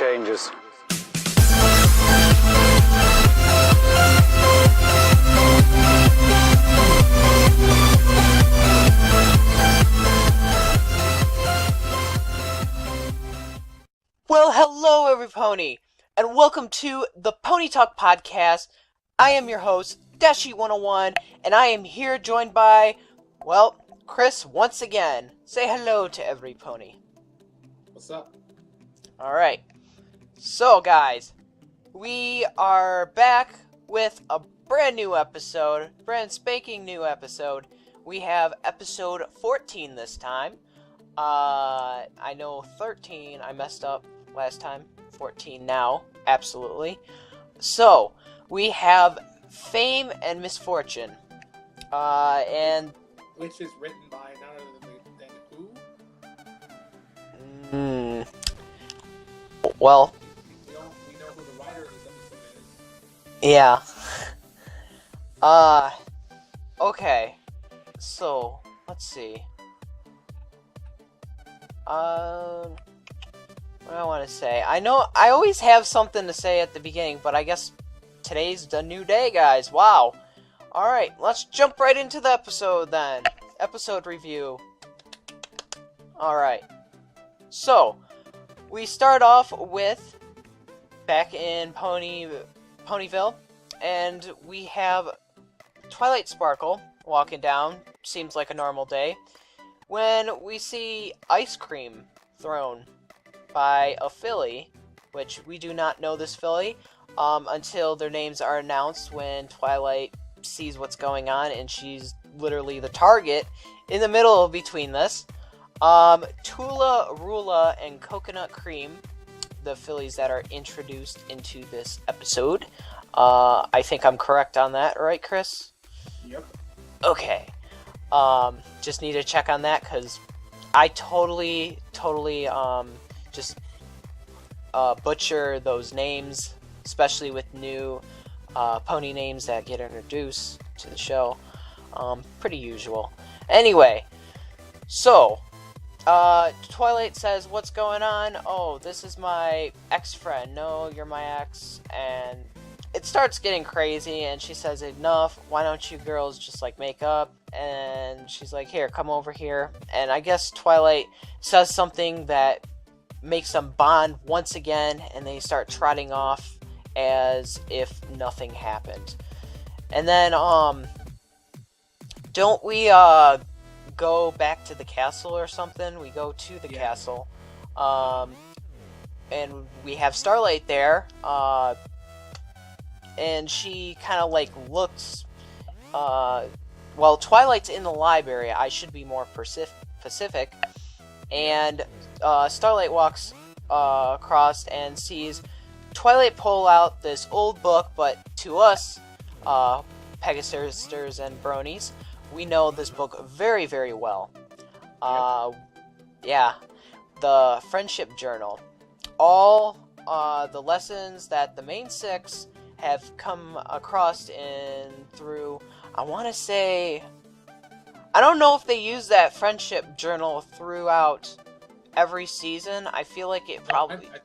changes. Well, hello everypony, and welcome to the Pony Talk Podcast. I am your host, Dashi101, and I am here joined by, well, Chris once again. Say hello to every pony. What's up? Alright, so guys, we are back with a brand new episode, brand spanking new episode. We have episode 14 this time. I know 13, I messed up last time. 14 now, absolutely. So, we have Fame and Misfortune. And... Which is written by none other than who? Well... We know who the writer of this episode is. Yeah. Okay. So, let's see. What do I want to say? I know I always have something to say at the beginning, but I guess today's the new day, guys. Wow. Alright, let's jump right into the episode then. Episode review. Alright. So, we start off with back in Ponyville, and we have Twilight Sparkle walking down. Seems like a normal day. When we see ice cream thrown by a filly, which we do not know this filly until their names are announced when Twilight sees what's going on, and she's literally the target in the middle between this. Tula, Rula, and Coconut Cream, the fillies that are introduced into this episode. I think I'm correct on that, right, Chris? Yep. Okay. Just need to check on that, because I totally, just butcher those names, especially with new pony names that get introduced to the show. Pretty usual. Anyway, so, Twilight says, "What's going on?" "Oh, this is my ex-friend." "No, you're my ex." And it starts getting crazy, and she says, "Enough, why don't you girls just, like, make up?" And she's like, "Here, come over here." And I guess Twilight says something that makes them bond once again, and they start trotting off as if nothing happened. And then, don't we, go back to the castle or something? We go to the castle, and we have Starlight there, and she kind of, like, looks, well, Twilight's in the library, I should be more specific, and, Starlight walks, across and sees Twilight pull out this old book, but to us, Pegasisters and Bronies, we know this book very, very well. Yeah, the Friendship Journal. All, the lessons that the main six have come across in through, I want to say, I don't know if they use that Friendship Journal throughout every season. I feel like it probably... I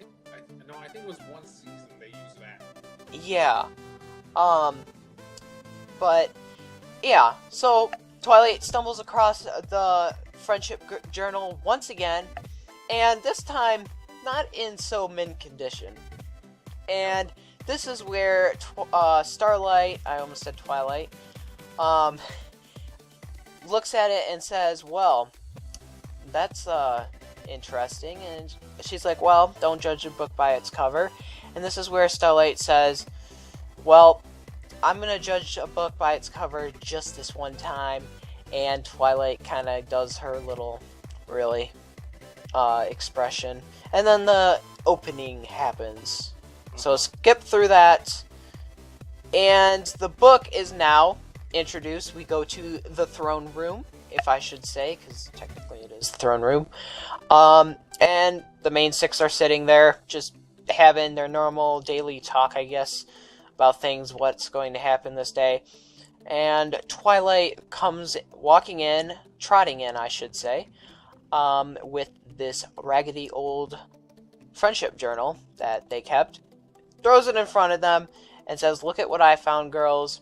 think it was one season they used that. Yeah. But, yeah, so Twilight stumbles across the Friendship Journal once again, and this time, not in so mint condition. And this is where Starlight, I almost said Twilight, looks at it and says, "Well, that's interesting." And she's like, "Well, don't judge a book by its cover." And this is where Starlight says, "Well, I'm gonna judge a book by its cover just this one time." And Twilight kind of does her little, really, expression. And then the opening happens. So skip through that. And the book is now introduced. We go to the throne room, if I should say, because technically it is the throne room. And the main six are sitting there, just having their normal daily talk, I guess, about things, what's going to happen this day. And Twilight comes walking in, trotting in, I should say, with this raggedy old friendship journal that they kept, throws it in front of them, and says, "Look at what I found, girls."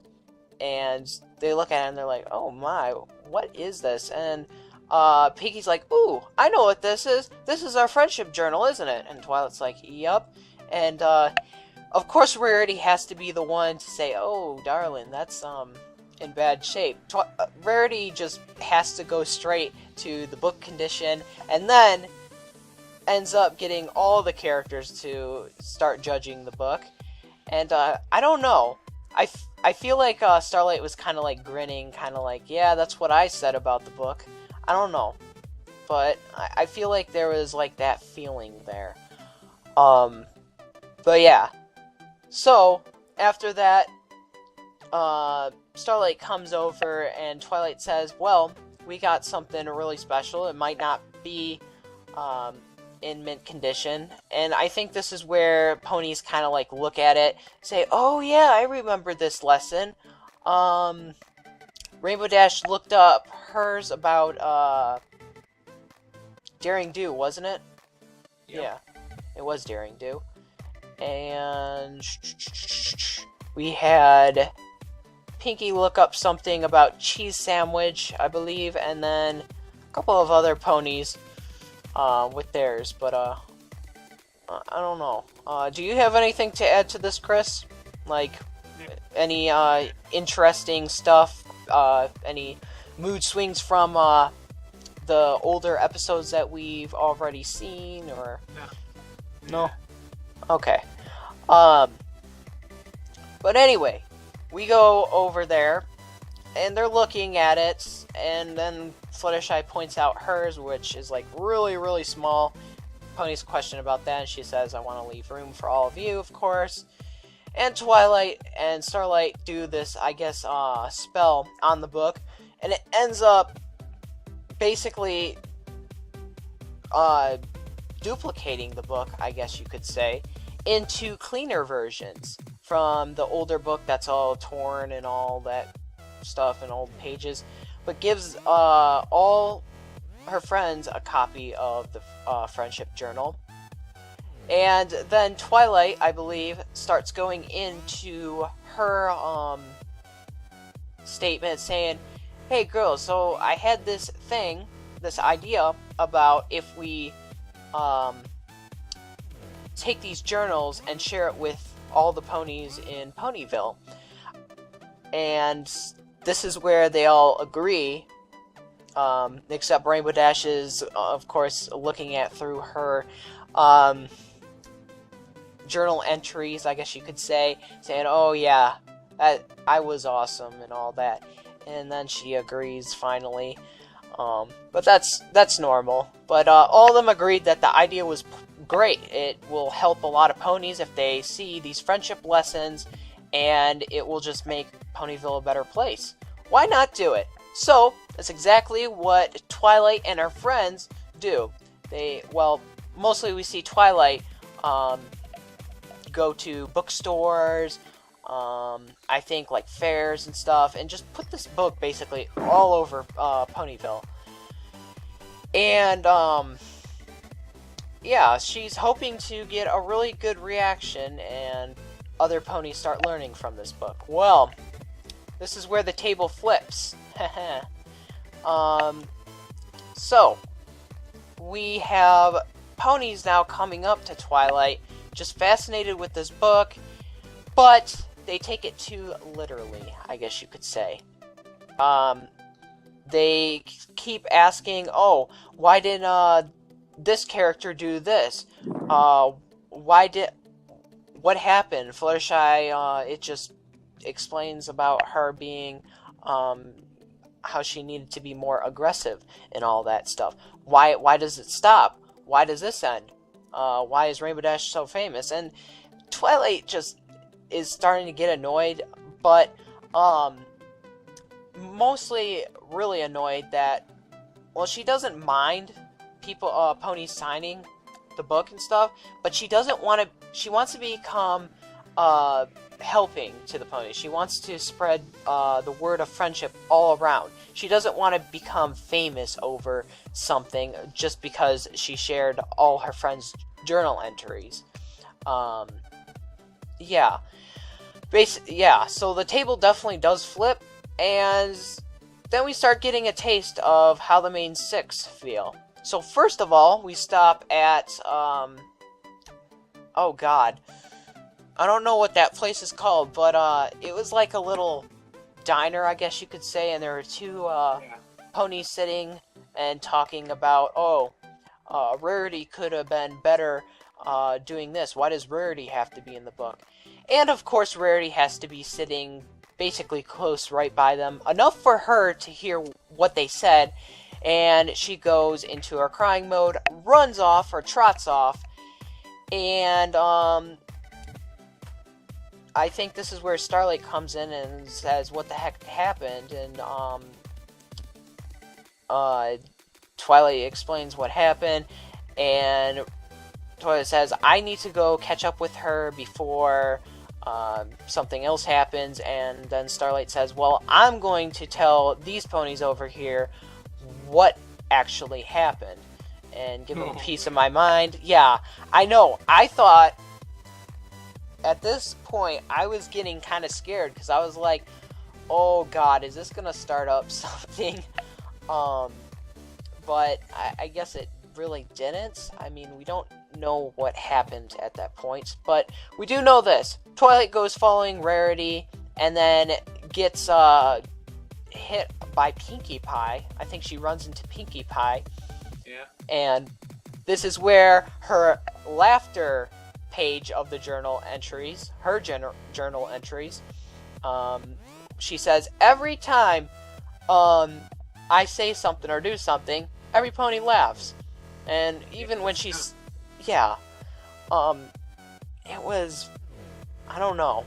And they look at it and they're like, "Oh my, what is this?" And Pinky's like, "Ooh, I know what this is. This is our friendship journal, isn't it?" And Twilight's like, "Yep." And of course, Rarity has to be the one to say, "Oh, darling, that's in bad shape." Rarity just has to go straight to the book condition, and then ends up getting all the characters to start judging the book. And I don't know. I feel like Starlight was kind of like grinning, kind of like, yeah, that's what I said about the book. I don't know. But I feel like there was like that feeling there. But yeah. So, after that, Starlight comes over and Twilight says, "Well, we got something really special. It might not be in mint condition." And I think this is where ponies kind of like look at it, say, "Oh yeah, I remember this lesson." Rainbow Dash looked up hers about Daring Do, wasn't it? Yep. Yeah, it was Daring Do. And we had Pinky look up something about cheese sandwich, I believe, and then a couple of other ponies with theirs, but I don't know. Do you have anything to add to this, Chris? Like, any interesting stuff? Any mood swings from the older episodes that we've already seen, or no? Okay. But anyway, we go over there, and they're looking at it, and then Fluttershy points out hers, which is like really, really small. Pony's question about that, and she says, "I want to leave room for all of you, of course." And Twilight and Starlight do this, I guess, spell on the book, and it ends up basically duplicating the book, I guess you could say, into cleaner versions from the older book that's all torn and all that stuff and old pages, but gives all her friends a copy of the friendship journal. And then Twilight, I believe, starts going into her statement saying, "Hey girls, so I had this thing, this idea about if we take these journals and share it with all the ponies in Ponyville." And this is where they all agree, except Rainbow Dash is, of course, looking at through her journal entries, I guess you could say, saying, "Oh yeah, I was awesome," and all that. And then she agrees finally. But that's normal. But all of them agreed that the idea was great. It will help a lot of ponies if they see these friendship lessons, and it will just make Ponyville a better place. Why not do it? So, that's exactly what Twilight and her friends do. Mostly we see Twilight go to bookstores, I think like fairs and stuff, and just put this book basically all over Ponyville. And yeah, she's hoping to get a really good reaction and other ponies start learning from this book. Well, this is where the table flips. So we have ponies now coming up to Twilight, just fascinated with this book, but they take it too literally, I guess you could say. They keep asking, "Oh, why didn't this character do this? What happened?" Fluttershy, it just explains about her being, how she needed to be more aggressive and all that stuff. Why does it stop? Why does this end? Why is Rainbow Dash so famous? And Twilight just is starting to get annoyed, but mostly really annoyed that, well, she doesn't mind people, ponies signing the book and stuff, but she doesn't want to. She wants to become helping to the ponies. She wants to spread the word of friendship all around. She doesn't want to become famous over something just because she shared all her friends' journal entries. Um, yeah. Yeah, so the table definitely does flip, and then we start getting a taste of how the main six feel. So first of all, we stop at, oh god, I don't know what that place is called, but it was like a little diner, I guess you could say, and there were two Yeah. ponies sitting and talking about, Rarity could have been better doing this. Why does Rarity have to be in the book? And of course, Rarity has to be sitting basically close right by them, enough for her to hear what they said, and she goes into her crying mode, runs off or trots off, and I think this is where Starlight comes in and says, "What the heck happened?" And Twilight explains what happened, and Twilight says, "I need to go catch up with her before something else happens." And then Starlight says, "Well, I'm going to tell these ponies over here what actually happened and give them a piece of my mind." Yeah, I know. I thought at this point I was getting kind of scared because I was like, "Oh God, is this gonna start up something?" But I guess it really didn't. I mean, we don't know what happened at that point, but we do know this. Twilight goes following Rarity and then gets hit by Pinkie Pie. I think she runs into Pinkie Pie. Yeah. And this is where her laughter page of the journal entries, her journal entries, she says, "Every time I say something or do something, every pony laughs." And even when she's, yeah, it was, I don't know,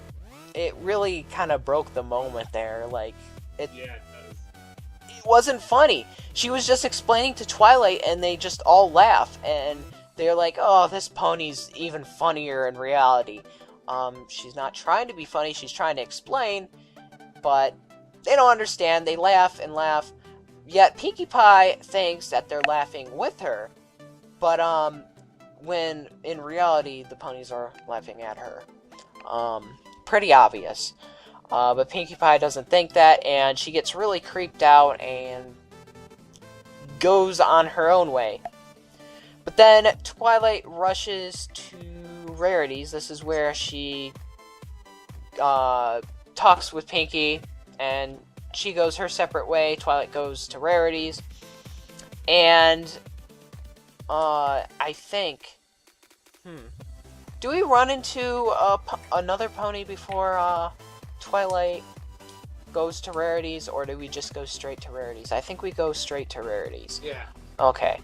it really kind of broke the moment there. Like, it wasn't funny. She was just explaining to Twilight, and they just all laugh, and they're like, "Oh, this pony's even funnier in reality." She's not trying to be funny, she's trying to explain, but they don't understand. They laugh and laugh. Yet Pinkie Pie thinks that they're laughing with her, but when in reality the ponies are laughing at her. Pretty obvious. But Pinkie Pie doesn't think that, and she gets really creeped out and goes on her own way. But then Twilight rushes to Rarity's. This is where she talks with Pinkie, and she goes her separate way. Twilight goes to Rarity's, and I think, do we run into another pony before Twilight goes to Rarity's, or do we just go straight to Rarity's? I think we go straight to Rarity's. Yeah. Okay.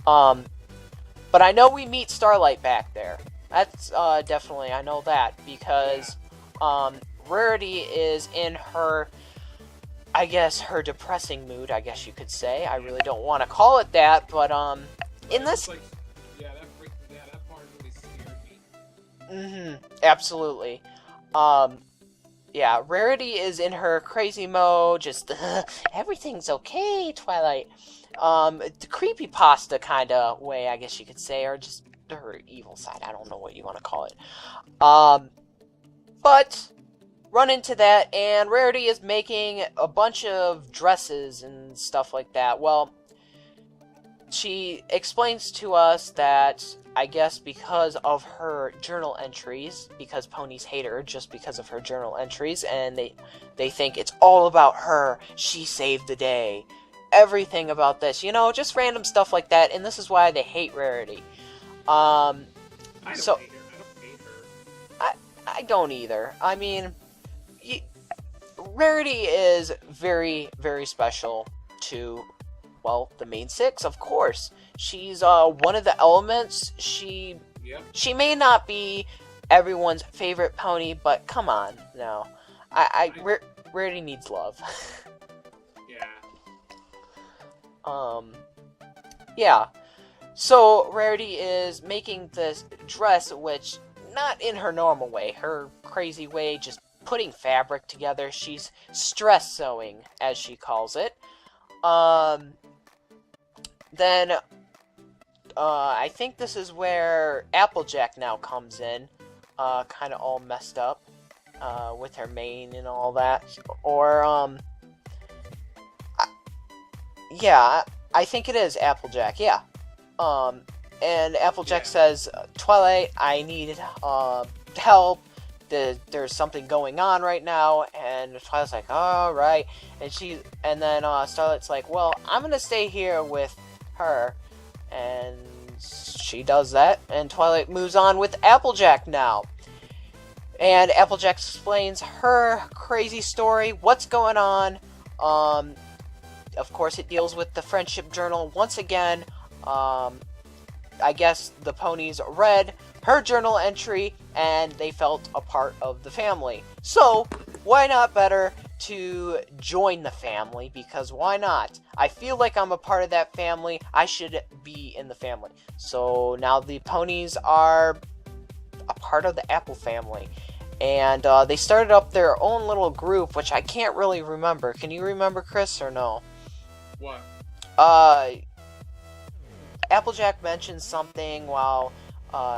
But I know we meet Starlight back there. That's definitely, I know that, because Rarity is in her, I guess, her depressing mood, I guess you could say. I really don't want to call it that, but in this... Like, that part really scared me. Absolutely. Yeah, Rarity is in her crazy mode, just, everything's okay, Twilight. The creepypasta kind of way, I guess you could say, or just her evil side. I don't know what you want to call it. But run into that, and Rarity is making a bunch of dresses and stuff like that. Well, she explains to us that, I guess because of her journal entries, because ponies hate her just because of her journal entries, and they think it's all about her, she saved the day, everything about this, just random stuff like that, and this is why they hate Rarity. I don't hate her. I don't either. I mean, Rarity is very, very special to, well, the main six, of course. She's one of the elements. She may not be everyone's favorite pony, but come on, no. Rarity needs love. Yeah. So Rarity is making this dress, which not in her normal way, her crazy way, just putting fabric together. She's stress sewing, as she calls it. Then I think this is where Applejack now comes in, kind of all messed up, with her mane and all that. Or, yeah, I think it is Applejack, yeah. And Applejack says, Twilight, I need, help. There's something going on right now, and Twilight's like, all right, and then Starlight's like, well, I'm gonna stay here with her, and she does that, and Twilight moves on with Applejack now, and Applejack explains her crazy story, what's going on. Of course, it deals with the friendship journal once again. I guess the ponies read her journal entry and they felt a part of the family. So, why not better to join the family? Because why not? I feel like I'm a part of that family. I should be in the family. So, now the ponies are a part of the Apple family. And they started up their own little group, which I can't really remember. Can you remember, Chris, or no? What? Applejack mentions something while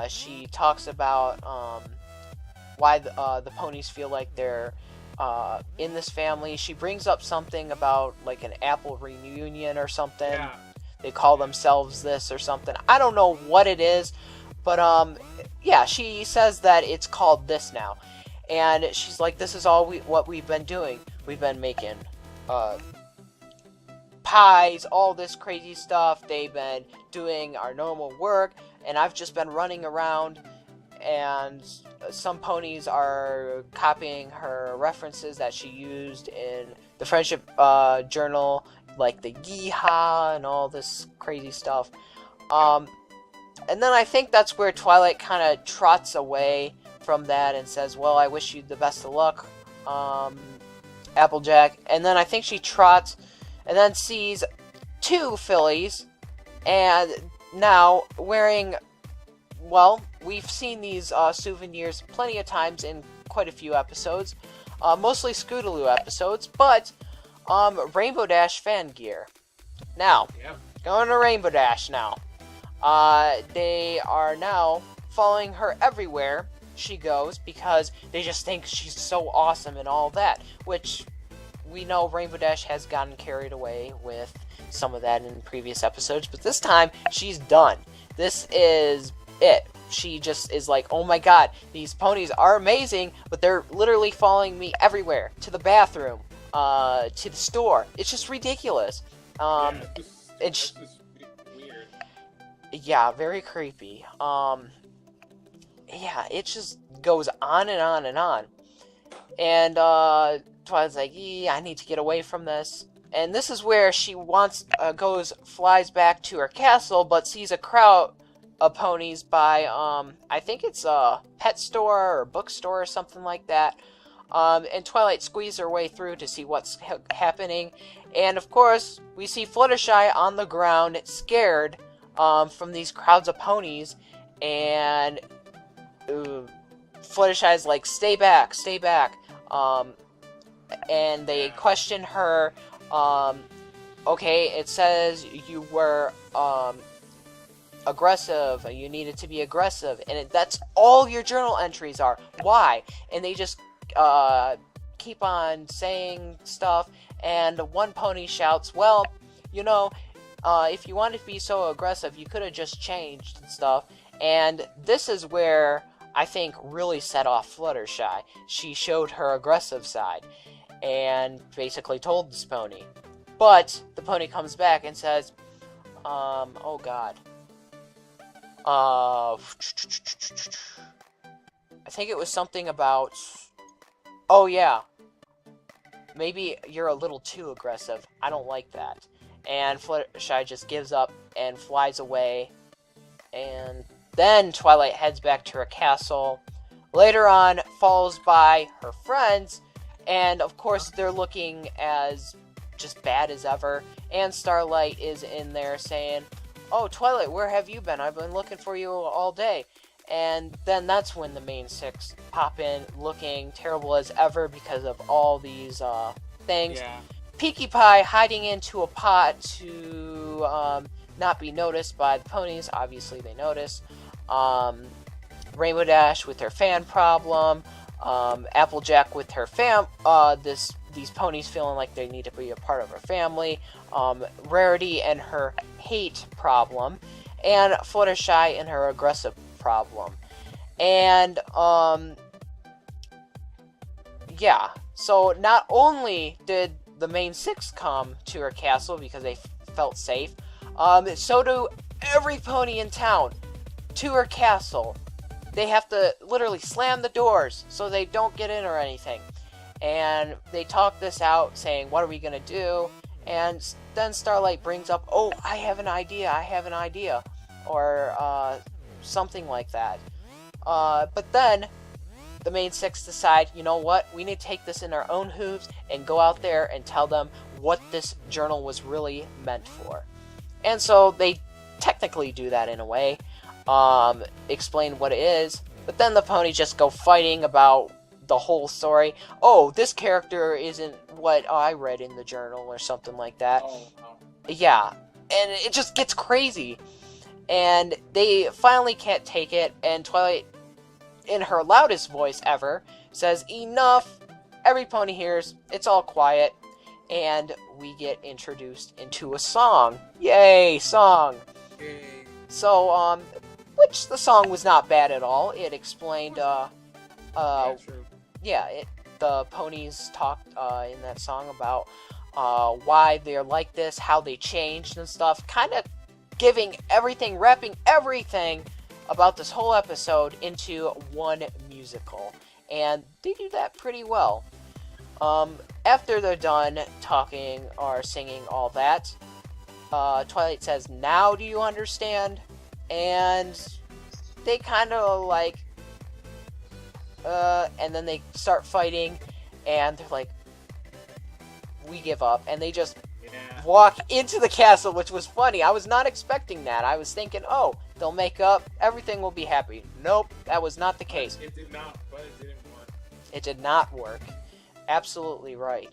she talks about why the ponies feel like they're in this family. She brings up something about like an Apple reunion or something. Yeah. They call themselves this or something. I don't know what it is, but yeah, she says that it's called this now, and she's like, this is all what we've been doing. We've been making pies, all this crazy stuff. They've been doing our normal work, and I've just been running around, and some ponies are copying her references that she used in the friendship journal, like the yeehaw and all this crazy stuff. And then I think that's where Twilight kind of trots away from that and says, well, I wish you the best of luck, Applejack. And then I think she trots and then sees two fillies, and now wearing, well, we've seen these souvenirs plenty of times in quite a few episodes, mostly Scootaloo episodes, but Rainbow Dash fan gear. Now, going to Rainbow Dash now. They are now following her everywhere she goes because they just think she's so awesome and all that, which we know Rainbow Dash has gotten carried away with some of that in previous episodes, but this time she's done. This is it. She just is like, oh my god, these ponies are amazing, but they're literally following me everywhere. To the bathroom, to the store. It's just ridiculous. It's just weird. Yeah, very creepy. Yeah, it just goes on and on and on. And Twilight's like, I need to get away from this. And this is where she flies back to her castle, but sees a crowd of ponies by, I think it's a pet store or bookstore or something like that. And Twilight squeezes her way through to see what's happening. And of course, we see Fluttershy on the ground, scared from these crowds of ponies. And Fluttershy's like, stay back, stay back. And they question her. Okay, it says you were aggressive. You needed to be aggressive, and that's all your journal entries are. Why? And they just keep on saying stuff. And one pony shouts, "Well, you know, if you wanted to be so aggressive, you could have just changed and stuff." And this is where I think really set off Fluttershy. She showed her aggressive side and basically told this pony. But the pony comes back and says, oh god. I think it was something about, oh yeah, maybe you're a little too aggressive. I don't like that. And Fluttershy just gives up and flies away. And then Twilight heads back to her castle. Later on, follows by her friends. And of course, they're looking as just bad as ever. And Starlight is in there saying, oh, Twilight, where have you been? I've been looking for you all day. And then that's when the main six pop in, looking terrible as ever because of all these things. Yeah. Pinkie Pie hiding into a pot to not be noticed by the ponies. Obviously, they notice. Rainbow Dash with her fan problem. Applejack with her these ponies feeling like they need to be a part of her family. Rarity and her hate problem. And Fluttershy and her aggressive problem. And, yeah. So not only did the main six come to her castle because they felt safe, so do every pony in town to her castle. They have to literally slam the doors so they don't get in or anything. And they talk this out, saying, what are we going to do? And then Starlight brings up, oh, I have an idea. Or something like that. But then the main six decide, you know what? We need to take this in our own hooves and go out there and tell them what this journal was really meant for. And so they technically do that in a way. Explain what it is. But then the ponies just go fighting about the whole story. Oh, this character isn't what I read in the journal or something like that. Oh, wow. Yeah. And it just gets crazy. And they finally can't take it, and Twilight, in her loudest voice ever, says, enough! Every pony hears, it's all quiet, and we get introduced into a song. Yay, song! Yay. So, which the song was not bad at all. It explained, Yeah, true. the ponies talked in that song about why they're like this, how they changed and stuff, kind of wrapping everything about this whole episode into one musical. And they do that pretty well. After they're done talking or singing all that, Twilight says, now do you understand? And they kind of like, and then they start fighting, and they're like, we give up, and they just walk into the castle, which was funny. I was not expecting that. I was thinking, oh, they'll make up, everything will be happy. Nope, that was not the case. It did not, but it didn't work. It did not work. Absolutely right.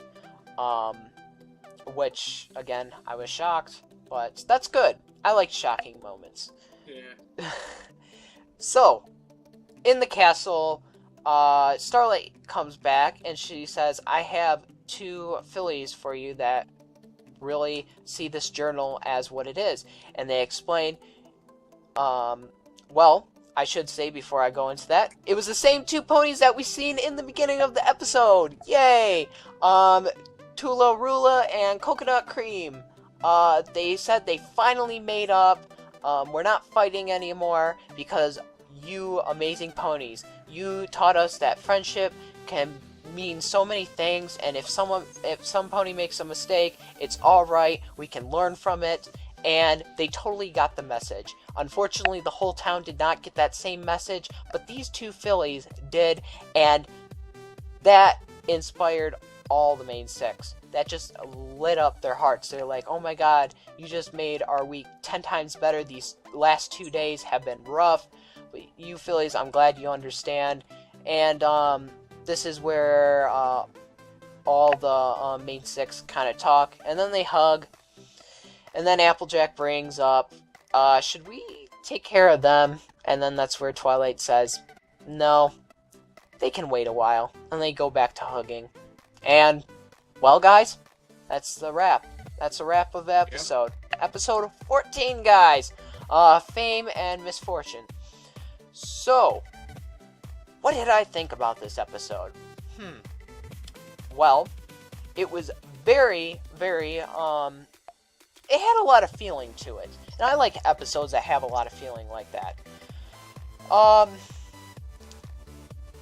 Which, again, I was shocked, but that's good. I like shocking moments. Yeah. So, in the castle, Starlight comes back, and she says, I have 2 fillies for you that really see this journal as what it is. And they explain, well, I should say before I go into that, it was the same 2 ponies that we seen in the beginning of the episode. Yay! Tula Rula and Coconut Cream. They said they finally made up. We're not fighting anymore because you amazing ponies, you taught us that friendship can mean so many things, and if some pony makes a mistake, it's all right. We can learn from it. And they totally got the message. Unfortunately, the whole town did not get that same message, but these 2 fillies did, and that inspired all the main 6. That just lit up their hearts. They're like, oh my god, you just made our week 10 times better. These last 2 days have been rough. But you fillies, I'm glad you understand. And this is where all the main 6 kind of talk, and then they hug. And then Applejack brings up, should we take care of them? And then that's where Twilight says, no, they can wait a while. And they go back to hugging. And, well, guys, that's the wrap. That's a wrap of the episode. Yep. Episode 14, guys. Fame and Misfortune. So, what did I think about this episode? Well, it was very, very, it had a lot of feeling to it. And I like episodes that have a lot of feeling like that.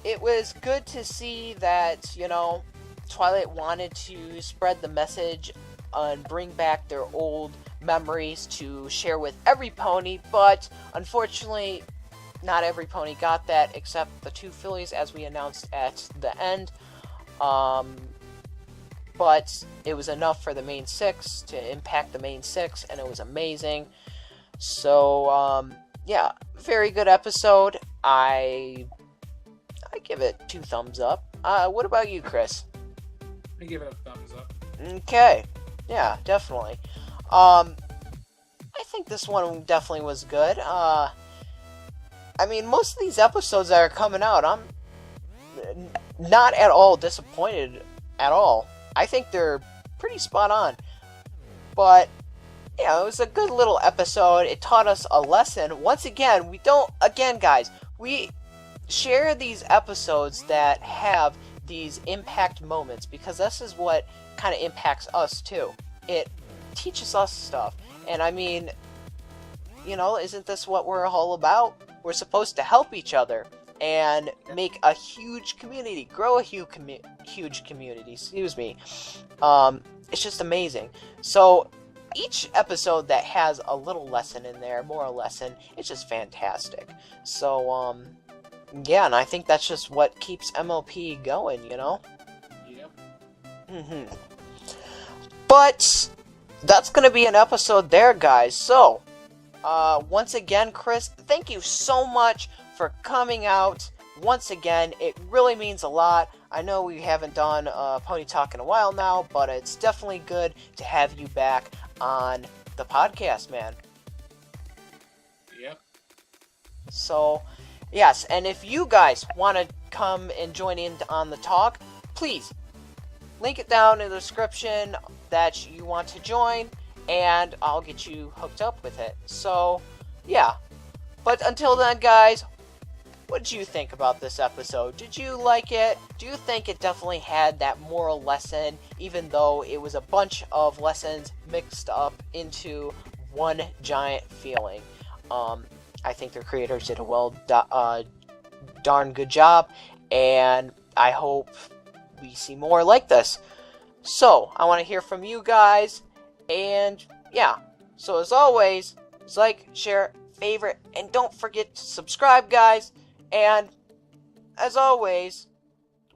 It was good to see that, Twilight wanted to spread the message and bring back their old memories to share with every pony, but unfortunately, not every pony got that, except the 2 fillies, as we announced at the end. But it was enough for the main 6 to impact the main 6, and it was amazing. So, yeah, very good episode. I give it 2 thumbs up. What about you, Chris? I give it a thumbs up. Okay. Yeah, definitely. I think this one definitely was good. I mean, most of these episodes that are coming out, I'm not at all disappointed at all. I think they're pretty spot on. But yeah, it was a good little episode. It taught us a lesson. Once again, guys, we share these episodes that have these impact moments because this is what kind of impacts us too. It teaches us stuff. And I mean, isn't this what we're all about? We're supposed to help each other and make a huge community, grow a huge community. Excuse me. It's just amazing. So each episode that has a little lesson in there, moral lesson, it's just fantastic. So yeah, and I think that's just what keeps MLP going, Yep. But that's gonna be an episode there, guys. So once again, Chris, thank you so much for coming out. Once again, it really means a lot. I know we haven't done Pony Talk in a while now, but it's definitely good to have you back on the podcast, man. Yep. So, yes, and if you guys want to come and join in on the talk, please link it down in the description that you want to join, and I'll get you hooked up with it. So, yeah. But until then, guys, what did you think about this episode? Did you like it? Do you think it definitely had that moral lesson, even though it was a bunch of lessons mixed up into one giant feeling? I think the creators did a darn good job, and I hope we see more like this. So, I want to hear from you guys, and yeah. So as always, like, share, favorite, and don't forget to subscribe, guys. And, as always,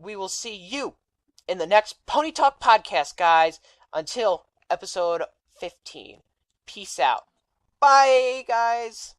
we will see you in the next Pony Talk podcast, guys. Until episode 15. Peace out. Bye, guys.